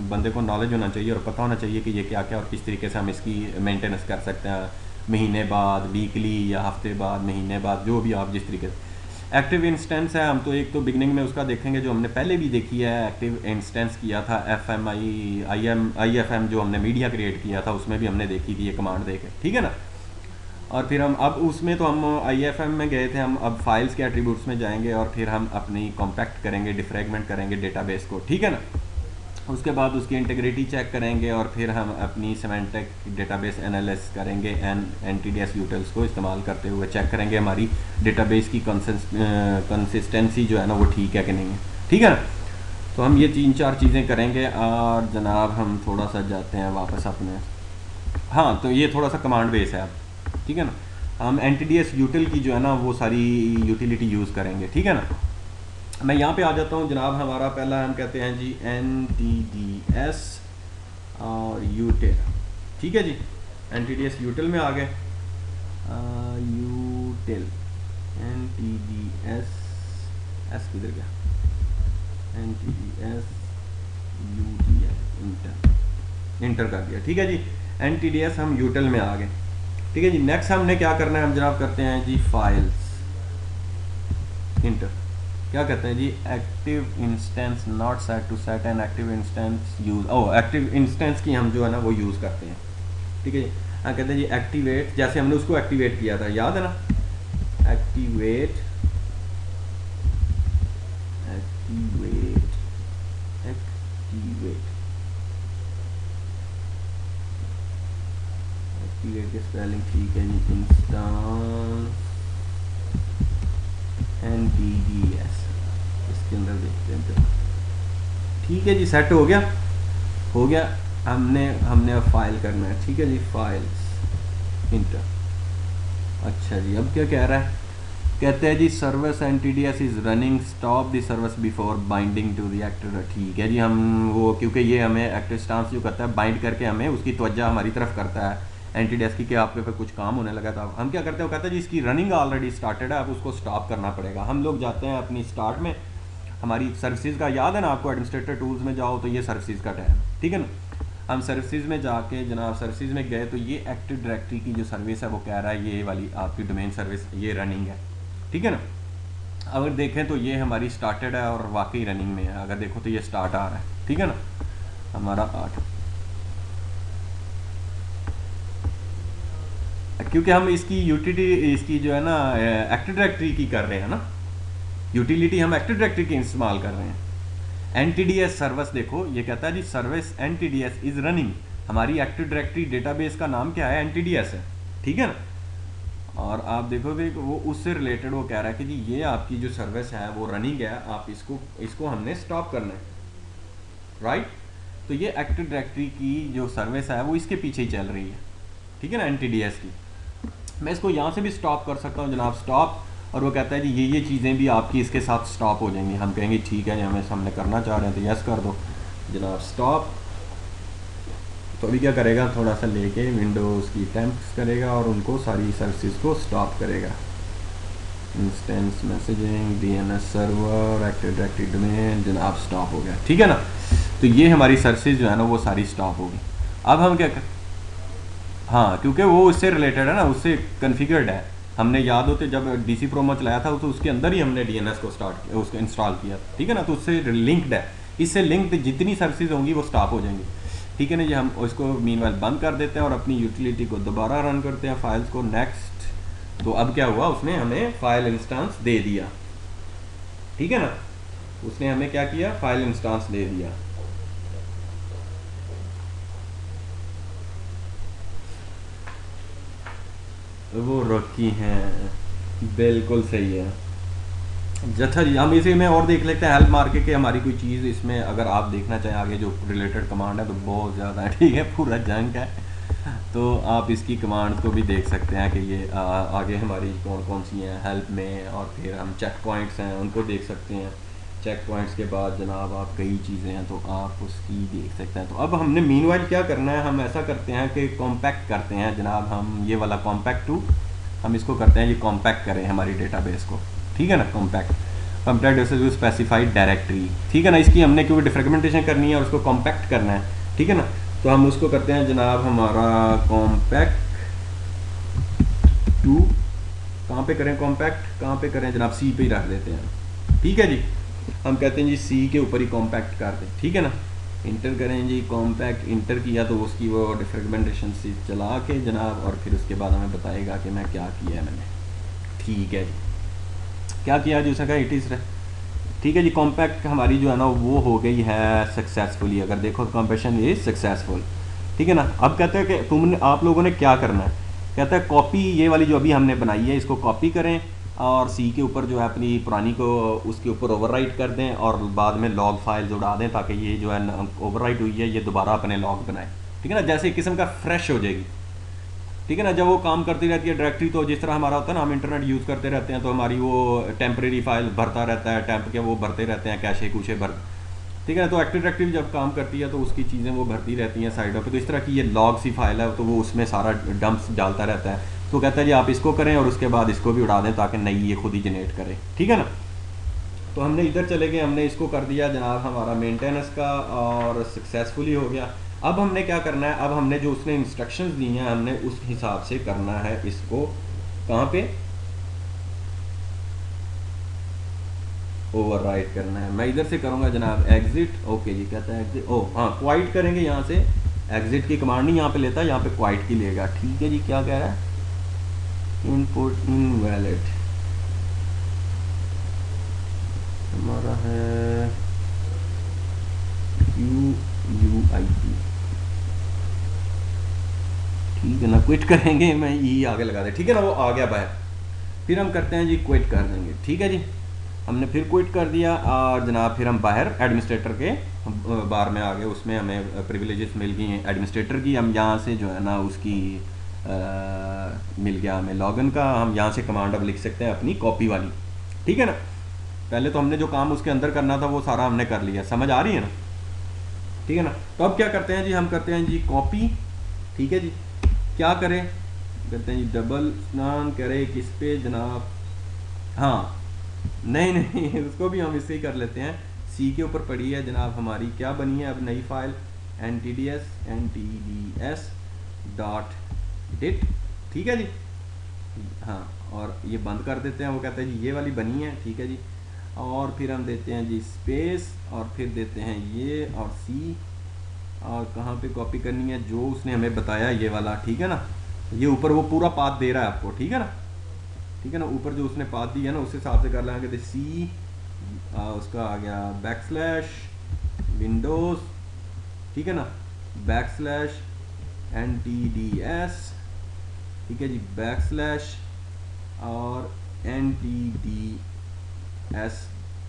बंदे को नॉलेज होना चाहिए और पता होना चाहिए कि ये क्या क्या और किस तरीके से हम इसकी मेंटेनेंस कर सकते हैं, महीने बाद, वीकली या हफ्ते बाद, महीने बाद, जो भी आप जिस तरीके से। एक्टिव इंस्टेंस है, हम तो एक तो बिगनिंग में उसका देखेंगे जो हमने पहले भी देखी है, एक्टिव इंस्टेंस किया था F M I F M जो हमने मीडिया क्रिएट किया था उसमें भी हमने देखी थी ये कमांड देखे, ठीक है ना। और फिर हम अब उसमें तो हम आई एफ एम में गए थे, हम अब फाइल्स के एट्रीब्यूट्स में जाएंगे और फिर हम अपनी कॉम्पैक्ट करेंगे, डिफ्रेगमेंट करेंगे डेटाबेस को, ठीक है ना। उसके बाद उसकी इंटीग्रिटी चेक करेंगे और फिर हम अपनी सिमेंटिक डेटाबेस एनालिसिस करेंगे, N T D S utils को इस्तेमाल करते हुए चेक करेंगे हमारी डेटाबेस की कंसिस्टेंसी जो है ना वो ठीक है कि नहीं है, ठीक है ना। तो हम ये 3-4 चीज़ें करेंगे और जनाब हम थोड़ा सा जाते हैं वापस अपने, हाँ तो ये थोड़ा सा कमांड बेस है अब, ठीक है ना। हम N T D S util की जो है ना वो सारी यूटिलिटी यूज़ करेंगे, ठीक है ना। मैं यहाँ पे आ जाता हूँ जनाब, हमारा पहला हम कहते हैं जी एन टी डी एस और यूटिल, ठीक है जी। N T D S util में आ गए, util N T D S, S किधर गया, N T D S U T L enter, enter कर दिया, ठीक है जी। एन टी डी एस हम यूटिल में आ गए, ठीक है जी। नेक्स्ट हमने क्या करना है, हम जनाब करते हैं जी फाइल्स इंटर, क्या कहते हैं जी, active instance not set to set an active instance use, ओ एक्टिव इंस्टेंस की हम जो है ना वो यूज़ करते हैं, ठीक है जी। हाँ कहते हैं जी एक्टिवेट, जैसे हमने उसको एक्टिवेट किया था याद है ना, एक्टिवेट एक्टिवेट एक्टिवेट एक्टिवेट की स्पेलिंग ठीक है जी, instance N T D S, इसके अंदर देखते हैं तो ठीक है जी, सेट हो गया, हो गया। हमने हमने अब फाइल करना है, ठीक है जी, फाइल्स इंटर। अच्छा जी अब क्या कह रहा है, कहते हैं जी service N T D S is running, stop the service before binding to the active, ठीक है जी। हम वो क्योंकि ये हमें एक्टिव स्टांस जो करता है बाइंड करके हमें उसकी तवज्जो हमारी तरफ करता है एन टी डी एस की, कि आपके पे कुछ काम होने लगा था, हम क्या करते हैं, वो कहते हैं जी इसकी रनिंग ऑलरेडी स्टार्टेड है, अब उसको स्टॉप करना पड़ेगा। हम लोग जाते हैं अपनी स्टार्ट में, हमारी सर्विसेज का याद है ना आपको, एडमिनिस्ट्रेटर टूल्स में जाओ तो ये सर्विसेज का टैब, ठीक है ना। हम सर्विसेज में जाके जनाब सर्विसेज में गए तो ये एक्टिव डायरेक्टरी की जो सर्विस है वो कह रहा है ये वाली आपकी डोमेन सर्विस ये रनिंग है, ठीक है ना। अगर देखें तो ये हमारी स्टार्टेड है और वाकई रनिंग में है, अगर देखो तो ये स्टार्ट आ रहा है, ठीक है ना, हमारा 8, क्योंकि हम इसकी यूटिलिटी इसकी जो है ना एक्टिव डायरेक्टरी की कर रहे हैं ना, यूटिलिटी हम एक्टिव डायरेक्टरी की इस्तेमाल कर रहे हैं, NTDS सर्विस, देखो ये कहता है जी सर्विस NTDS इज रनिंग, हमारी एक्टिव डायरेक्टरी डेटाबेस का नाम क्या है, NTDS है, ठीक है ना। और आप देखोगे कि वो उससे रिलेटेड वो कह रहा है कि जी ये आपकी जो सर्विस है वो रनिंग है, आप इसको हमने स्टॉप करना है, राइट। तो ये एक्टिव डायरेक्टरी की जो सर्विस है वो इसके पीछे ही चल रही है, ठीक है ना, NTDS की। मैं इसको यहाँ से भी स्टॉप कर सकता हूँ जनाब, स्टॉप, और वो कहता है जी ये चीज़ें भी आपकी इसके साथ स्टॉप हो जाएंगी। हम कहेंगे ठीक है, हमें हमने करना चाह रहे हैं तो यस कर दो जनाब, स्टॉप। तो अभी क्या करेगा, थोड़ा सा लेके विंडोज़ की टेम्प्स करेगा और उनको सारी सर्विसेज को स्टॉप करेगा। Instance messaging, DNS server, active directory domain, जनाब स्टॉप हो गया, ठीक है ना। तो ये हमारी सर्विसेज जो है ना वो सारी स्टॉप होगी। अब हम क्या हाँ, क्योंकि वो उससे रिलेटेड है ना, उससे कन्फिगर्ड है। हमने याद होते जब DC प्रोमो चलाया था तो उसके अंदर ही हमने DNS को स्टार्ट किया, उसको इंस्टॉल किया, ठीक है ना। तो उससे लिंक्ड है, इससे लिंक्ड जितनी सर्विसेज होंगी वो स्टॉप हो जाएंगी, ठीक है ना जी। हम उसको मीनवाइल बंद कर देते हैं और अपनी यूटिलिटी को दोबारा रन करते हैं, फाइल्स को नेक्स्ट। तो अब क्या हुआ, उसने हमें फाइल इंस्टेंस दे दिया, ठीक है ना। उसने हमें क्या किया, फाइल इंस्टेंस दे दिया। वो रखी हैं, बिल्कुल सही है। अच्छा जी, हम इसी में और देख लेते हैं, हेल्प मार के हमारी कोई चीज़ इसमें अगर आप देखना चाहें आगे जो रिलेटेड कमांड है तो बहुत ज़्यादा है, ठीक है, पूरा जंक है। तो आप इसकी कमांड को भी देख सकते हैं कि ये आगे हमारी कौन कौन सी हैं हेल्प में, और फिर हम चेक पॉइंट्स हैं उनको देख सकते हैं। चेक पॉइंट्स के बाद जनाब आप कई चीज़ें हैं तो आप उसकी देख सकते हैं। तो अब हमने मीनवाइल क्या करना है, हम ऐसा करते हैं कि कॉम्पैक्ट करते हैं जनाब, हम ये वाला कॉम्पैक्ट टू, हम इसको करते हैं ये कॉम्पैक्ट करें हमारी डेटाबेस को, ठीक है ना। कॉम्पैक्ट स्पेसिफाइड डायरेक्टरी, ठीक है ना। इसकी हमने क्योंकि डिफ्रेगमेंटेशन करनी है और उसको कॉम्पैक्ट करना है, ठीक है ना। तो हम उसको करते हैं जनाब हमारा कॉम्पैक्ट टू, कहाँ पे करें कॉम्पैक्ट, कहाँ पे करें जनाब, C पे ही रख देते हैं, ठीक है जी। हम कहते हैं जी C के ऊपर ही कॉम्पैक्ट कर दें, ठीक है ना। इंटर करें जी, कॉम्पैक्ट इंटर किया तो उसकी वो डिफ्रेगमेंटेशन से चला के जनाब, और फिर उसके बाद हमें बताएगा कि मैं क्या किया है मैंने, ठीक है जी। क्या किया जी, उसने कहा इट इज़, ठीक है जी। कॉम्पैक्ट हमारी जो है ना वो हो गई है सक्सेसफुली, अगर देखो कॉम्पैक्शन इज सक्सेसफुल, ठीक है ना। अब कहते हैं कि तुमने आप लोगों ने क्या करना है, कहता है कॉपी, ये वाली जो अभी हमने बनाई है इसको कॉपी करें और C के ऊपर जो है अपनी पुरानी को उसके ऊपर ओवरराइट कर दें और बाद में लॉग फाइल्स उड़ा दें ताकि ये जो है ओवरराइट हुई है ये दोबारा अपने लॉग बनाए, ठीक है ना, जैसे एक किस्म का फ्रेश हो जाएगी, ठीक है ना। जब वो काम करती रहती है डायरेक्टरी, तो जिस तरह हमारा होता है ना, हम इंटरनेट यूज़ करते रहते हैं तो हमारी वो टेम्परेरी फाइल भरता रहता है, टेम्प के वो भरते रहते हैं, कैशे कूशे भर, ठीक है ना। तो एक्टिव डायरेक्टरी जब काम करती है तो उसकी चीज़ें वो भरती रहती हैं साइडों पे। तो इस तरह की ये लॉग सी फाइल है तो वो उसमें सारा डंप्स डालता रहता है। तो कहता है जी आप इसको करें और उसके बाद इसको भी उड़ा दें ताकि नई ये खुद ही जनरेट करे, ठीक है ना। तो हमने इधर चले गए, हमने इसको कर दिया जनाब हमारा मेंटेनेंस का और सक्सेसफुली हो गया। अब हमने क्या करना है, अब हमने जो उसने इंस्ट्रक्शंस दी हैं हमने उस हिसाब से करना है इसको, कहाँ पे ओवरराइट करना है। मैं इधर से करूँगा जनाब एग्जिट, ओके जी, कहता है एग्जिट, ओ हाँ क्वाइट करेंगे यहाँ से, एग्जिट की कमांड नहीं यहाँ पे लेता, यहाँ पे क्वाइट की लेगा, ठीक है जी। क्या कह रहा है, इनपुट इनवैलिड हमारा है QUIT, ठीक है ना। क्विट करेंगे, मैं ये आगे लगा दे, ठीक है ना, वो आ गया बाहर। फिर हम करते हैं जी क्विट कर देंगे, ठीक है जी। हमने फिर क्विट कर दिया और जनाब फिर हम बाहर एडमिनिस्ट्रेटर के बार में आ गए, उसमें हमें प्रिविलेजेस मिल गई हैं एडमिनिस्ट्रेटर की। हम यहाँ से जो है ना उसकी मिल गया हमें लॉगिन का, हम यहाँ से कमांड अब लिख सकते हैं अपनी कॉपी वाली, ठीक है ना। पहले तो हमने जो काम उसके अंदर करना था वो सारा हमने कर लिया, समझ आ रही है ना, ठीक है ना। तो अब क्या करते हैं जी, हम करते हैं जी कॉपी, ठीक है जी। क्या करें, करते हैं जी डबल स्नान करें किस पे जनाब, हाँ नहीं नहीं उसको भी हम इससे ही कर लेते हैं। C के ऊपर पड़ी है जनाब हमारी, क्या बनी है अब नई फाइल NTDS डॉट डिट, ठीक है जी। हाँ और ये बंद कर देते हैं, वो कहते हैं जी ये वाली बनी है, ठीक है जी। और फिर हम देते हैं जी स्पेस और फिर देते हैं ये और C, और कहाँ पे कॉपी करनी है जो उसने हमें बताया ये वाला, ठीक है ना। ये ऊपर वो पूरा पाथ दे रहा है आपको, ठीक है ना, ठीक है ना। ऊपर जो उसने पाथ दी है ना उस हिसाब से कर लेंगे। C उसका आ गया बैकस्लैश विंडोज़, ठीक है ना, बैकस्लैश NTDS, ठीक है जी, बैकस्लैश और NTDS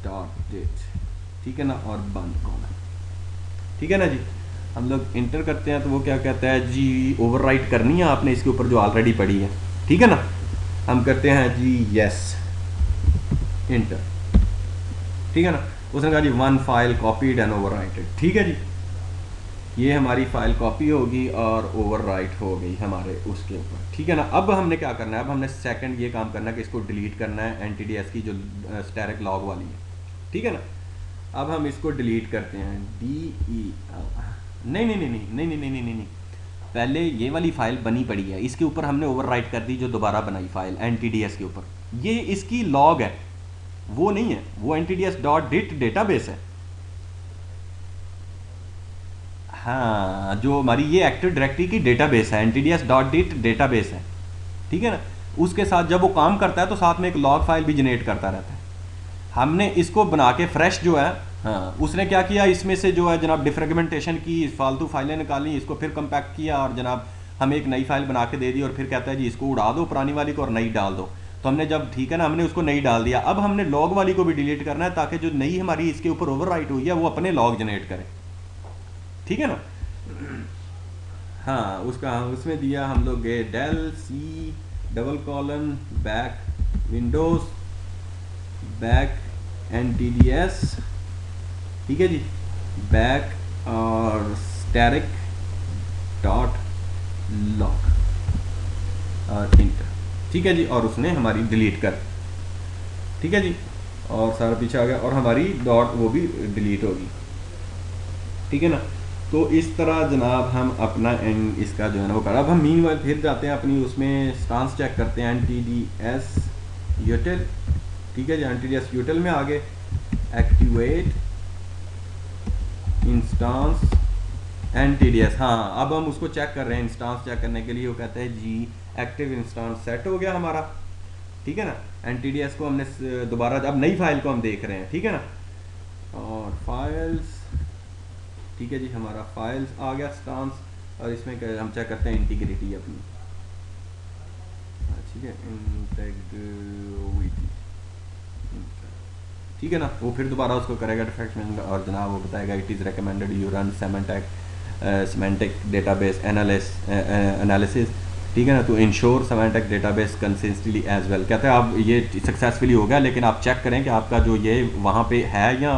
डॉट डिट, ठीक है ना, और बंद कॉमा, ठीक है ना जी। हम लोग इंटर करते हैं तो वो क्या कहता है जी, ओवरराइट करनी है आपने इसके ऊपर जो ऑलरेडी पड़ी है, ठीक है ना। हम करते हैं जी यस, इंटर, ठीक है ना। उसने कहा जी वन फाइल कॉपीड एंड ओवरराइटेड, ठीक है जी, ये हमारी फाइल कॉपी होगी और ओवरराइट हो गई हमारे उसके ऊपर, ठीक है ना। अब हमने क्या करना है, अब हमने सेकंड ये काम करना है कि इसको डिलीट करना है, NTDS की जो स्टैटिक लॉग वाली है, ठीक है ना। अब हम इसको डिलीट करते हैं, नहीं नहीं नहीं नहीं नहीं नहीं नहीं नहीं नहीं, पहले ये वाली फाइल बनी पड़ी है, इसके ऊपर हमने ओवरराइट कर दी जो दोबारा बनाई फाइल NTDS के ऊपर, ये इसकी लॉग है, वो नहीं है, वो NTDS डॉट डिट डेटाबेस है। हाँ, जो हमारी ये एक्टिव डायरेक्टरी की डेटाबेस है, NTDS डॉट डिट डेटाबेस है, ठीक है ना। उसके साथ जब वो काम करता है तो साथ में एक लॉग फाइल भी जनरेट करता रहता है। हमने इसको बना के फ्रेश जो है, हाँ, उसने क्या किया, इसमें से जो है जनाब डिफ्रेगमेंटेशन की फालतू फाइलें निकाली, इसको फिर कंपैक्ट किया और जनाब हमें एक नई फाइल बना के दे दी और फिर कहता है जी इसको उड़ा दो पुरानी वाली को और नई डाल दो। तो हमने जब, ठीक है ना, हमने उसको नई डाल दिया। अब हमने लॉग वाली को भी डिलीट करना है ताकि जो नई हमारी इसके ऊपर ओवरराइट हुई है वो अपने लॉग जनरेट करे, ठीक है ना। हाँ, उसका उसमें दिया हम लोग गए del C double colon back Windows back NTDS, ठीक है जी, बैक और स्टैटिक डॉट लॉग और इंटर, ठीक है जी, और उसने हमारी डिलीट कर, ठीक है जी, और सारा पीछे आ गया और हमारी डॉट वो भी डिलीट होगी, ठीक है ना। तो इस तरह जनाब हम अपना एंड इसका जो है ना वो कर। अब हम मीनवाइल फिर जाते हैं अपनी उसमें स्टांस चेक करते हैं, NTDS यूटिल, ठीक है जी, NTDS यूटिल में आगे एक्टिवेट इंस्टांस NTDS, हाँ, अब हम उसको चेक कर रहे हैं इंस्टांस चेक करने के लिए। वो कहता है जी एक्टिव इंस्टांस सेट हो गया हमारा, ठीक है ना। NTDS को हमने दोबारा, अब नई फाइल को हम देख रहे हैं, ठीक है ना, और फाइल्स, ठीक है जी, हमारा फाइल्स आ गया स्टांस, और इसमें हम चेक करते हैं इंटीग्रिटी अपनी, ठीक है, इंटेग्रिटी, ठीक है ना। वो फिर दोबारा उसको करेगा डिफेक्शन और जनाब वो बताएगा it is recommended you run semantic database analysis, ठीक है ना, तो ensure semantic database consistently as well. कहते हैं आप ये सक्सेसफुली हो गया, लेकिन आप चेक करें कि आपका जो ये वहाँ पे है या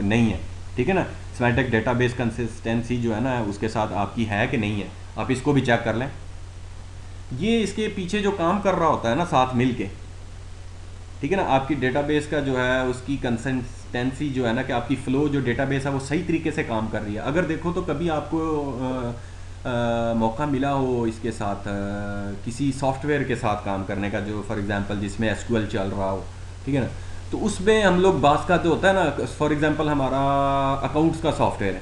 नहीं है, ठीक है ना। सेमेंटिक डेटाबेस कंसिस्टेंसी जो है ना उसके साथ आपकी है कि नहीं है, आप इसको भी चेक कर लें। ये इसके पीछे जो काम कर रहा होता है ना साथ मिल के, ठीक है ना, आपकी डेटाबेस का जो है उसकी कंसिस्टेंसी जो है ना, कि आपकी फ़्लो जो डेटाबेस है वो सही तरीके से काम कर रही है। अगर देखो तो कभी आपको मौका मिला हो इसके साथ किसी सॉफ्टवेयर के साथ काम करने का, जो फॉर एग्जांपल जिसमें SQL चल रहा हो, ठीक है ना, तो उसमें हम लोग बात का तो होता है ना, फॉर एग्जांपल हमारा अकाउंट्स का सॉफ्टवेयर है,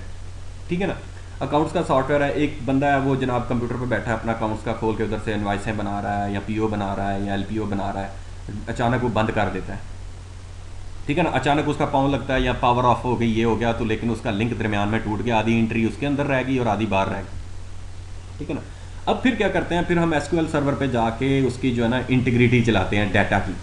ठीक है ना, अकाउंट्स का सॉफ्टवेयर है, एक बंदा है वो जनाब कंप्यूटर पर बैठा है अपना अकाउंट्स का खोल के उधर से इनवाइसें बना रहा है या PO बना रहा है या LPO बना रहा है, अचानक वो बंद कर देता है, ठीक है ना, अचानक उसका पाँव लगता है या पावर ऑफ हो गई, ये हो गया, तो लेकिन उसका लिंक दरमियान में टूट गया, आधी एंट्री उसके अंदर रह गई और आधी बाहर रह गई, ठीक है ना। अब फिर क्या करते हैं, फिर हम SQL सर्वर पे जाके उसकी जो है ना इंटीग्रिटी चलाते हैं डाटा की,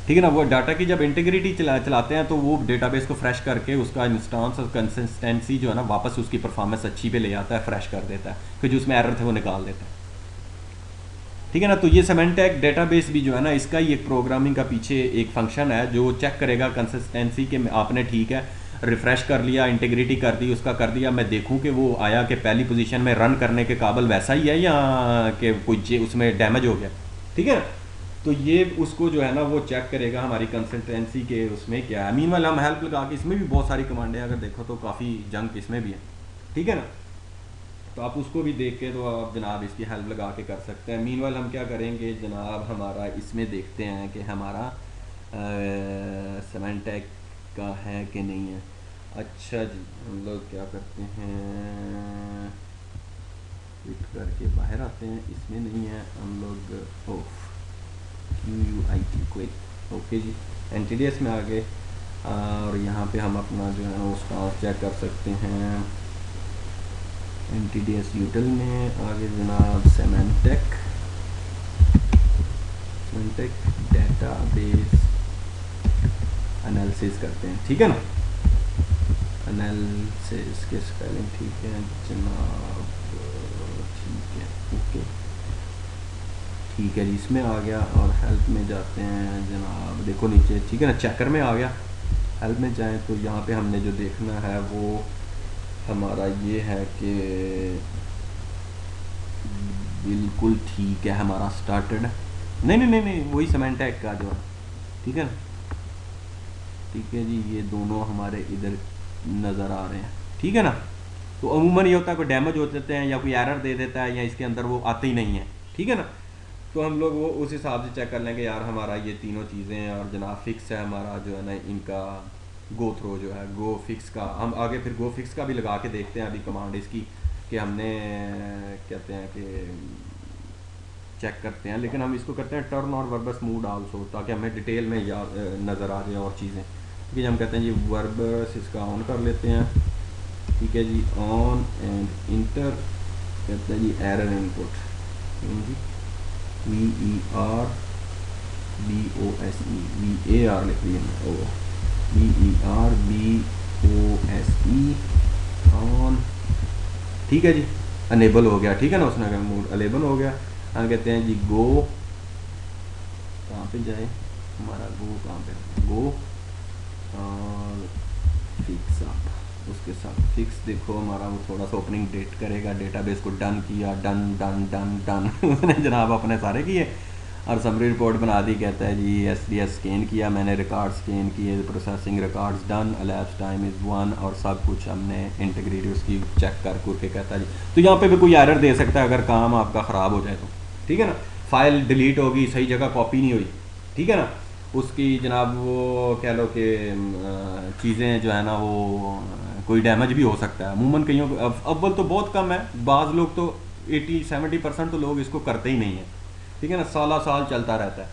ठीक है ना। वो डाटा की जब इंटीग्रिटी चलाते हैं तो वो डेटाबेस को फ्रेश करके उसका इंस्टांस और कंसिस्टेंसी जो है ना वापस उसकी परफॉर्मेंस अच्छी पे ले आता है, फ्रेश कर देता है, फिर जो उसमें एरर थे वो निकाल देता है, ठीक है ना। तो ये सेमेंटिक डेटाबेस भी जो है ना इसका ही एक प्रोग्रामिंग का पीछे एक फंक्शन है जो चेक करेगा कंसिस्टेंसी के आपने, ठीक है, रिफ़्रेश कर लिया, इंटीग्रिटी कर दी, उसका कर दिया, मैं देखूं कि वो आया कि पहली पोजीशन में रन करने के काबिल वैसा ही है या कि कोई उसमें डैमेज हो गया, ठीक है ना। तो ये उसको जो है ना वो चेक करेगा हमारी कंसिस्टेंसी के उसमें क्या है। मीनवाइल हम हेल्प लगा के, इसमें भी बहुत सारी कमांडें अगर देखो तो काफ़ी जंक इसमें भी है, ठीक है ना, तो आप उसको भी देख के तो आप जनाब इसकी हेल्प लगा के कर सकते हैं। मीनवाइल हम क्या करेंगे जनाब, हमारा इसमें देखते हैं कि हमारा सेमेंटिक का है कि नहीं है। अच्छा जी, हम लोग क्या करते हैं, क्विट करके बाहर आते हैं, इसमें नहीं है, हम लोग QUIT क्विट, ओके जी, NTDS में आ गए, और यहाँ पे हम अपना जो है ना वो स्टांस चेक कर सकते हैं NTDS यूटिल में। आगे जनाब सेमेंटेक डेटाबेस एनालिसिस करते हैं, ठीक है ना। एनालिसिस के स्पेलिंग ठीक है जनाब, ठीक है, ओके, ठीक है जी, इसमें आ गया। और हेल्प में जाते हैं जनाब, देखो नीचे, ठीक है ना, चेकर में आ गया। हेल्प में जाएं तो यहाँ पे हमने जो देखना है वो हमारा ये है कि बिल्कुल ठीक है, हमारा स्टार्टेड, नहीं वही सेमेंटेक का जो है, ठीक है ना, ठीक है जी, ये दोनों हमारे इधर नज़र आ रहे हैं, ठीक है ना। तो अमूमन ये होता है कोई डैमेज हो जाते हैं या कोई एरर दे देता है या इसके अंदर वो आते ही नहीं है, ठीक है ना। तो हम लोग वो उस हिसाब से चेक कर लेंगे यार हमारा ये तीनों चीज़ें हैं और जनाब फिक्स है हमारा जो है ना इनका गो थ्रो जो है, गो फिक्स का हम आगे फिर गो फिक्स का भी लगा के देखते हैं अभी कमांड इसकी कि हमने कहते हैं कि चेक करते हैं, लेकिन हम इसको करते हैं टर्न और वर्बस मूड आल्सो ताकि हमें डिटेल में याद नज़र आ जाए और चीज़ें, ठीक है। हम कहते हैं जी वर्बस इसका ऑन कर लेते हैं, ठीक है जी, ऑन एंड इंटर, कहते हैं जी एरर इनपुट, जी VERBOSE लिख दिया ओ VERBOSE ऑन, ठीक है जी, अनेबल हो गया, ठीक है ना, उसने कहा मूड अनेबल हो गया। हम कहते हैं जी गो, कहाँ पे जाए हमारा गो, कहाँ पे गो और फिक्स अप, उसके साथ फिक्स देखो हमारा वो थोड़ा सा ओपनिंग डेट करेगा, डेटाबेस को डन किया, डन डन डन डन उसने जनाब अपने सारे किए और समरी रिपोर्ट बना दी, कहता है जी SDS स्कैन किया मैंने, रिकॉर्ड स्कैन किए, processing records done, elapsed time is 1 और सब कुछ हमने इंटीग्रिटी उसकी चेक करके कहता है जी। तो यहाँ पे भी कोई एरर दे सकता है अगर काम आपका ख़राब हो जाए तो, ठीक है ना, फाइल डिलीट होगी, सही जगह कॉपी नहीं हुई, ठीक है ना, उसकी जनाब वो कह लो कि चीज़ें जो है ना वो कोई डैमेज भी हो सकता है। अमूमन कईयों को अव्वल तो बहुत कम है, बाज़ लोग तो 80-70% तो लोग इसको करते ही नहीं है, ठीक है ना, साल चलता रहता है,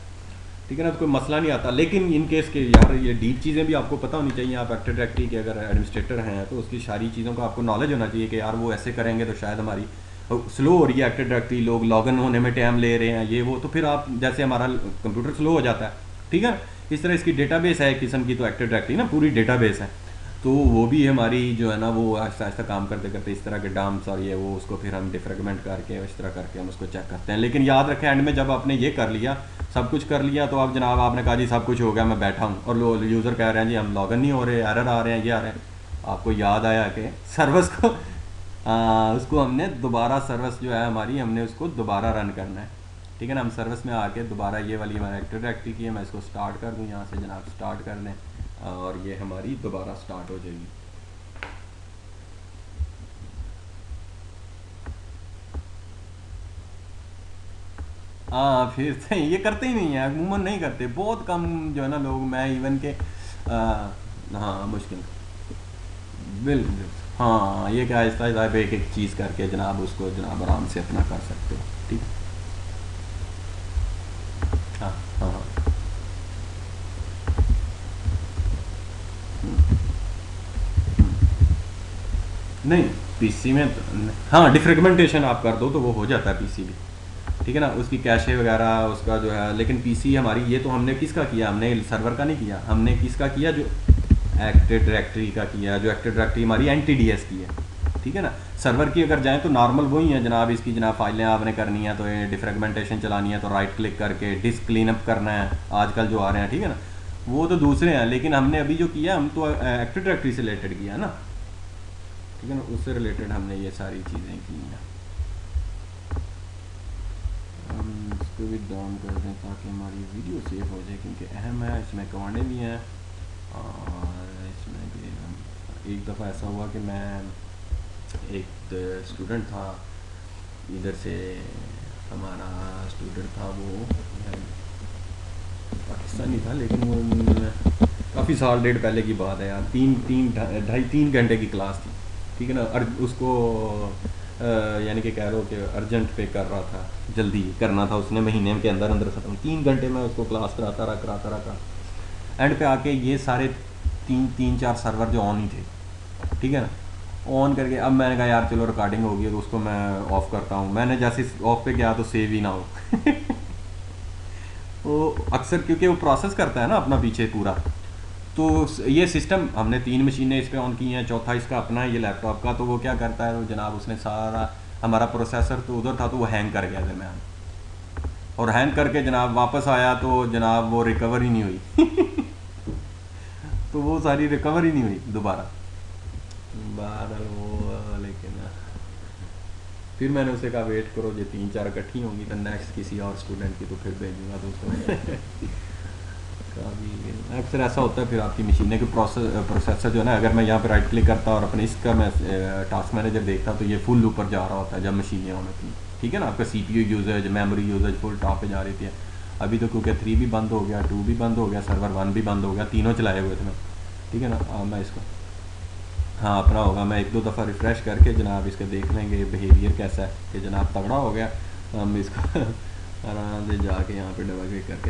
ठीक है ना, तो कोई मसला नहीं आता। लेकिन इन केस के यार ये डीप चीज़ें भी आपको पता होनी चाहिए, आप एक्टिव डायरेक्टरी के अगर एडमिनिस्ट्रेटर हैं तो उसकी सारी चीज़ों का आपको नॉलेज होना चाहिए कि यार वो ऐसे करेंगे तो शायद हमारी स्लो हो रही है एक्टिव डायरेक्टरी, लोग लॉगिन होने में टाइम ले रहे हैं ये वो, तो फिर आप जैसे हमारा कंप्यूटर स्लो हो जाता है, ठीक है ना, इस तरह इसकी डेटाबेस है एक किस्म की, तो एक्टिव डायरेक्टरी ना पूरी डेटाबेस है, तो वो भी हमारी जो है ना वो आहिस्ता आहिस्ता काम करते करते इस तरह के डम्प्स और ये वो उसको फिर हम डिफ्रेगमेंट करके इस तरह करके हम उसको चेक करते हैं। लेकिन याद रखें एंड में जब आपने ये कर लिया, सब कुछ कर लिया, तो आप जनाब आपने कहा जी सब कुछ हो गया मैं बैठा हूँ और यूज़र कह रहे हैं जी हम लॉगिन नहीं हो रहे, एरर आ रहे हैं, ये आ रहे हैं, आपको याद आया कि सर्विस को उसको हमने दोबारा सर्विस जो है हमारी हमने उसको दोबारा रन करना है, ठीक है ना। हम सर्विस में आके दोबारा ये वाली हमारा एक्टिव डायरेक्टरी की है, मैं इसको स्टार्ट कर दूँ यहाँ से जनाब, स्टार्ट कर दें और ये हमारी दोबारा स्टार्ट हो जाएगी। हाँ फिर से ये करते ही नहीं है, अमूमन नहीं करते, बहुत कम जो है ना लोग, मैं इवन के हाँ मुश्किल, बिल्कुल, हाँ ये क्या आहिस्ता आहिस्ता एक एक चीज़ करके जनाब उसको जनाब आराम से अपना कर सकते हो, ठीक है। हाँ हाँ हाँ, नहीं पीसी में तो हाँ डिफ्रेगमेंटेशन आप कर दो तो वो हो जाता है पीसी भी, ठीक है ना, उसकी कैशे वगैरह उसका जो है। लेकिन पीसी हमारी ये तो हमने किसका किया, हमने सर्वर का नहीं किया, हमने किसका किया, जो एक्टिव डायरेक्टरी का किया, जो एक्टिव डायरेक्टरी हमारी NTDS की है, ठीक है ना। सर्वर की अगर जाएँ तो नॉर्मल वही है जनाब, इसकी जनाब फाइलें आपने करनी है तो ये डिफ्रेगमेंटेशन चलानी है तो राइट क्लिक करके डिस्क क्लीन अप करना है, आजकल जो आ रहे हैं, ठीक है ना, वो तो दूसरे हैं। लेकिन हमने अभी जो किया हम तो एक्टिव डायरेक्टरी से रिलेटेड किया ना, ठीक है ना, उससे रिलेटेड हमने ये सारी चीज़ें की हैं। हम इसको भी डाउन कर दें ताकि हमारी वीडियो सेव हो जाए क्योंकि अहम है, इसमें कमांडें भी हैं और इसमें भी एक दफ़ा ऐसा हुआ कि मैं एक स्टूडेंट था इधर से, हमारा स्टूडेंट था वो पाकिस्तानी था लेकिन वो काफ़ी साल डेढ़ पहले की बात है यार, 3 घंटे की क्लास थी, ठीक है ना, उसको यानी कि कह लो कि अर्जेंट पे कर रहा था, जल्दी करना था उसने, महीने के अंदर अंदर ख़त्म, 3 घंटे में उसको क्लास कराता रहा एंड पे आके ये सारे तीन चार सर्वर जो ऑन ही थे, ठीक है ना। ऑन करके अब मैंने कहा यार चलो रिकॉर्डिंग होगी तो उसको मैं ऑफ़ करता हूँ। मैंने जैसे ऑफ पे गया तो सेव ही ना हो वो अक्सर क्योंकि वो प्रोसेस करता है ना अपना पीछे पूरा। तो ये सिस्टम हमने 3 मशीनें इस पर ऑन की हैं, चौथा इसका अपना है ये लैपटॉप का। तो वो क्या करता है, वो जनाब उसने सारा हमारा प्रोसेसर तो उधर था तो वो हैंग कर गया दरम्यान, और हैंग करके जनाब वापस आया तो जनाब वो रिकवर ही नहीं हुई तो वो सारी रिकवर ही नहीं हुई दोबारा। बहरहाल वो लेकिन फिर मैंने उसे कहा वेट करो, ये 3 4 इकट्ठी होंगी तो नेक्स्ट किसी और स्टूडेंट की तो फिर भेजूँगा तो उसको काफ़ी अक्सर ऐसा होता है। फिर आपकी मशीनें के प्रोसेसर जो है ना, अगर मैं यहाँ पे राइट क्लिक करता और अपने इसका मैं टास्क मैनेजर देखता तो ये फुल ऊपर जा रहा होता है जब मशीनें ऑन होती हैं, ठीक है ना। आपका CPU usage, memory usage full top पे जा रही थी। अभी तो क्योंकि 3 भी बंद हो गया, 2 भी बंद हो गया, सर्वर 1 भी बंद हो गया, तीनों चलाए हुए थे मैं, ठीक है ना। मैं इसको हाँ अपना होगा, मैं 1 2 दफ़ा रिफ़्रेश करके जनाब इसका देख लेंगे बिहेवियर कैसा है कि जनाब तगड़ा हो गया। हम इसको आराम से जाके यहाँ पे डबल क्लिक करके